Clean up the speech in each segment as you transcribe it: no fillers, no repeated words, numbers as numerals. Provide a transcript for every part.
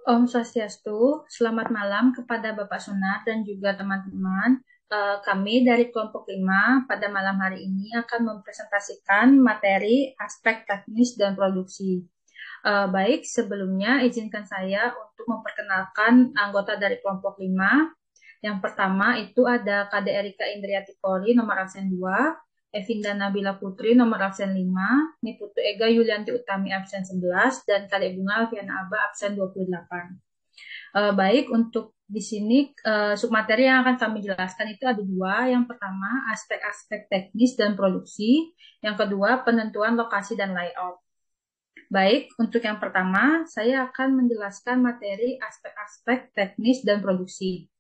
Om Swastiastu, selamat malam kepada Bapak Sunar dan juga teman-teman. Kami dari kelompok 5 pada malam hari ini akan mempresentasikan materi aspek teknis dan produksi. Baik, sebelumnya izinkan saya untuk memperkenalkan anggota dari kelompok 5. Yang pertama itu ada Kade Erika Indriati Polri nomor absen 2, Evinda Nabila Putri nomor absen 5, Niputu Ega Yulianti Utami absen 11, dan Kade Bunga Alfiana Aba absen 28. Baik, untuk di sini submateri yang akan kami jelaskan itu ada dua. Yang pertama, aspek-aspek teknis dan produksi. Yang kedua, penentuan lokasi dan layout. Baik, untuk yang pertama, saya akan menjelaskan materi aspek-aspek teknis dan produksi.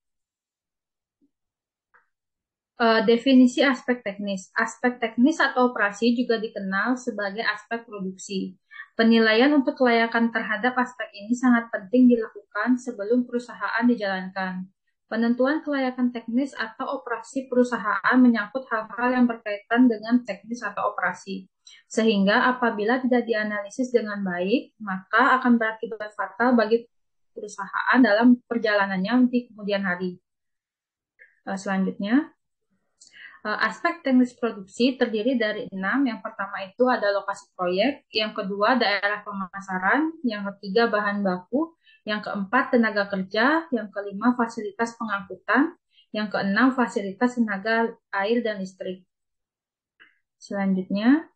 Definisi aspek teknis. Aspek teknis atau operasi juga dikenal sebagai aspek produksi. Penilaian untuk kelayakan terhadap aspek ini sangat penting dilakukan sebelum perusahaan dijalankan. Penentuan kelayakan teknis atau operasi perusahaan menyangkut hal-hal yang berkaitan dengan teknis atau operasi. Sehingga apabila tidak dianalisis dengan baik, maka akan berakibat fatal bagi perusahaan dalam perjalanannya di kemudian hari. Selanjutnya, aspek teknis produksi terdiri dari 6. Yang pertama itu ada lokasi proyek, yang kedua daerah pemasaran, yang ketiga bahan baku, yang keempat tenaga kerja, yang kelima fasilitas pengangkutan, yang keenam fasilitas tenaga air dan listrik. Selanjutnya,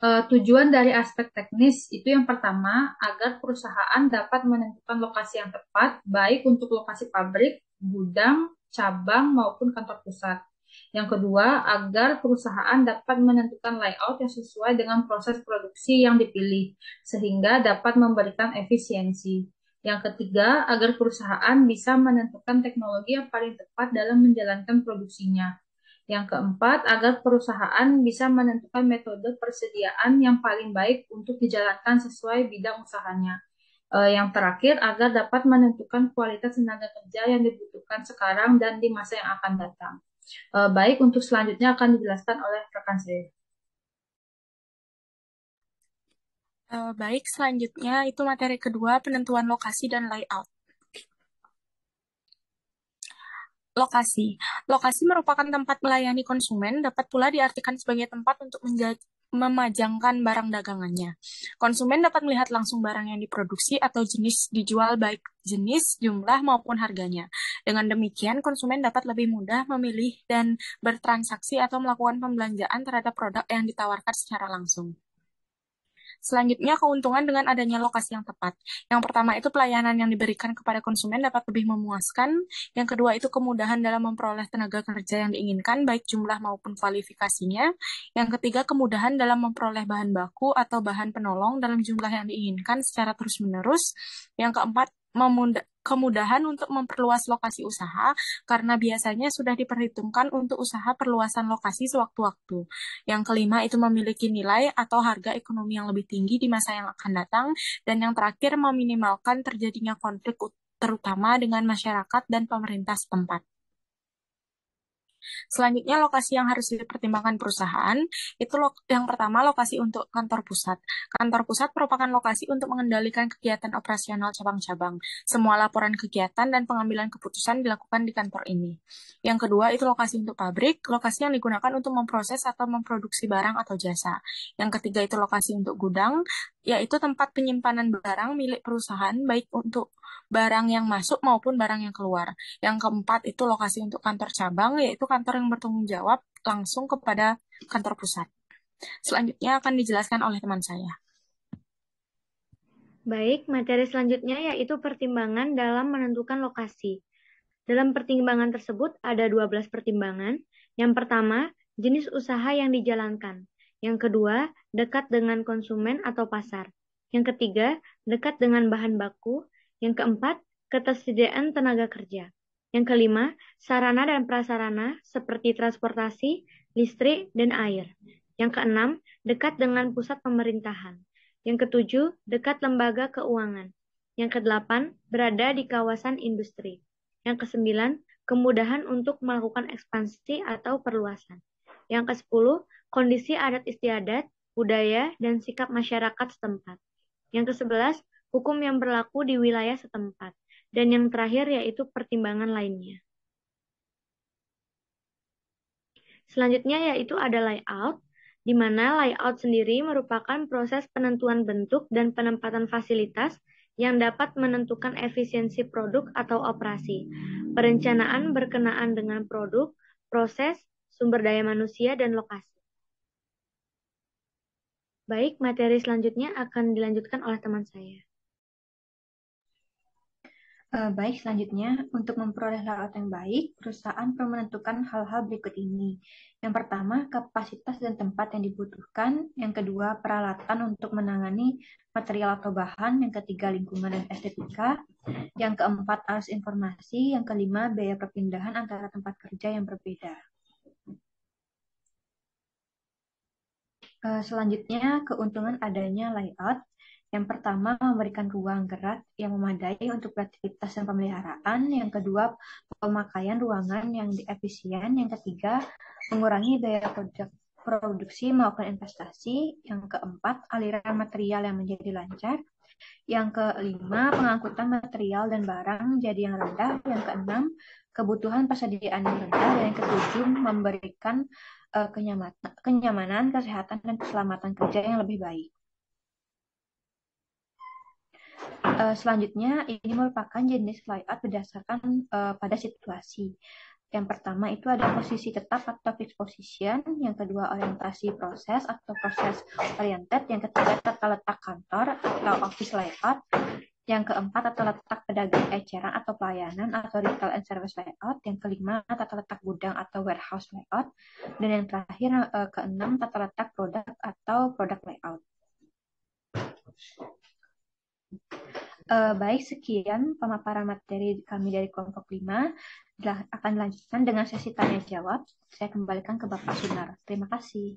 tujuan dari aspek teknis itu yang pertama, agar perusahaan dapat menentukan lokasi yang tepat, baik untuk lokasi pabrik, gudang, cabang, maupun kantor pusat. Yang kedua, agar perusahaan dapat menentukan layout yang sesuai dengan proses produksi yang dipilih, sehingga dapat memberikan efisiensi. Yang ketiga, agar perusahaan bisa menentukan teknologi yang paling tepat dalam menjalankan produksinya. Yang keempat, agar perusahaan bisa menentukan metode persediaan yang paling baik untuk dijalankan sesuai bidang usahanya. Yang terakhir, agar dapat menentukan kualitas tenaga kerja yang dibutuhkan sekarang dan di masa yang akan datang. Baik, untuk selanjutnya akan dijelaskan oleh rekan saya. Baik, selanjutnya itu materi kedua, penentuan lokasi dan layout. Lokasi. Lokasi merupakan tempat melayani konsumen, dapat pula diartikan sebagai tempat untuk memajangkan barang dagangannya. Konsumen dapat melihat langsung barang yang diproduksi atau jenis dijual, baik jenis, jumlah, maupun harganya. Dengan demikian, konsumen dapat lebih mudah memilih dan bertransaksi atau melakukan pembelanjaan terhadap produk yang ditawarkan secara langsung. Selanjutnya, keuntungan dengan adanya lokasi yang tepat. Yang pertama itu pelayanan yang diberikan kepada konsumen dapat lebih memuaskan. Yang kedua itu kemudahan dalam memperoleh tenaga kerja yang diinginkan, baik jumlah maupun kualifikasinya. Yang ketiga, kemudahan dalam memperoleh bahan baku atau bahan penolong dalam jumlah yang diinginkan secara terus-menerus. Yang keempat, kemudahan untuk memperluas lokasi usaha karena biasanya sudah diperhitungkan untuk usaha perluasan lokasi sewaktu-waktu. Yang kelima itu memiliki nilai atau harga ekonomi yang lebih tinggi di masa yang akan datang. Dan yang terakhir meminimalkan terjadinya konflik terutama dengan masyarakat dan pemerintah setempat. Selanjutnya, lokasi yang harus dipertimbangkan perusahaan, itu yang pertama lokasi untuk kantor pusat. Kantor pusat merupakan lokasi untuk mengendalikan kegiatan operasional cabang-cabang. Semua laporan kegiatan dan pengambilan keputusan dilakukan di kantor ini. Yang kedua, itu lokasi untuk pabrik, lokasi yang digunakan untuk memproses atau memproduksi barang atau jasa. Yang ketiga, itu lokasi untuk gudang, yaitu tempat penyimpanan barang milik perusahaan, baik untuk barang yang masuk maupun barang yang keluar. Yang keempat itu lokasi untuk kantor cabang, yaitu kantor yang bertanggung jawab langsung kepada kantor pusat. Selanjutnya akan dijelaskan oleh teman saya. Baik, materi selanjutnya yaitu pertimbangan dalam menentukan lokasi. Dalam pertimbangan tersebut ada 12 pertimbangan. Yang pertama, jenis usaha yang dijalankan. Yang kedua, dekat dengan konsumen atau pasar. Yang ketiga, dekat dengan bahan baku. Yang keempat, ketersediaan tenaga kerja. Yang kelima, sarana dan prasarana seperti transportasi, listrik, dan air. Yang keenam, dekat dengan pusat pemerintahan. Yang ketujuh, dekat lembaga keuangan. Yang kedelapan, berada di kawasan industri. Yang kesembilan, kemudahan untuk melakukan ekspansi atau perluasan. Yang kesepuluh, kondisi adat istiadat, budaya, dan sikap masyarakat setempat. Yang kesebelas, hukum yang berlaku di wilayah setempat, dan yang terakhir yaitu pertimbangan lainnya. Selanjutnya yaitu ada layout, di mana layout sendiri merupakan proses penentuan bentuk dan penempatan fasilitas yang dapat menentukan efisiensi produk atau operasi. Perencanaan berkenaan dengan produk, proses, sumber daya manusia, dan lokasi. Baik, materi selanjutnya akan dilanjutkan oleh teman saya. Baik, selanjutnya untuk memperoleh layout yang baik, perusahaan perlu menentukan hal-hal berikut ini. Yang pertama, kapasitas dan tempat yang dibutuhkan. Yang kedua, peralatan untuk menangani material atau bahan. Yang ketiga, lingkungan dan estetika. Yang keempat, arus informasi. Yang kelima, biaya perpindahan antara tempat kerja yang berbeda. Selanjutnya, keuntungan adanya layout. Yang pertama, memberikan ruang gerak yang memadai untuk kreativitas dan pemeliharaan. Yang kedua, pemakaian ruangan yang efisien. Yang ketiga, mengurangi biaya produksi maupun investasi. Yang keempat, aliran material yang menjadi lancar. Yang kelima, pengangkutan material dan barang menjadi yang rendah. Yang keenam, kebutuhan persediaan yang rendah. Dan yang ketujuh, memberikan kenyamanan, kesehatan, dan keselamatan kerja yang lebih baik. Selanjutnya, ini merupakan jenis layout berdasarkan pada situasi. Yang pertama itu ada posisi tetap atau fixed position. Yang kedua, orientasi proses atau proses oriented. Yang ketiga, tata letak kantor atau office layout. Yang keempat, tata letak pedagang eceran atau pelayanan atau retail and service layout. Yang kelima, tata letak gudang atau warehouse layout. Dan yang terakhir, keenam, tata letak produk atau product layout. Baik, sekian pemaparan materi kami dari kelompok 5. Akan dilanjutkan dengan sesi tanya jawab. Saya kembalikan ke Bapak Sunar. Terima kasih.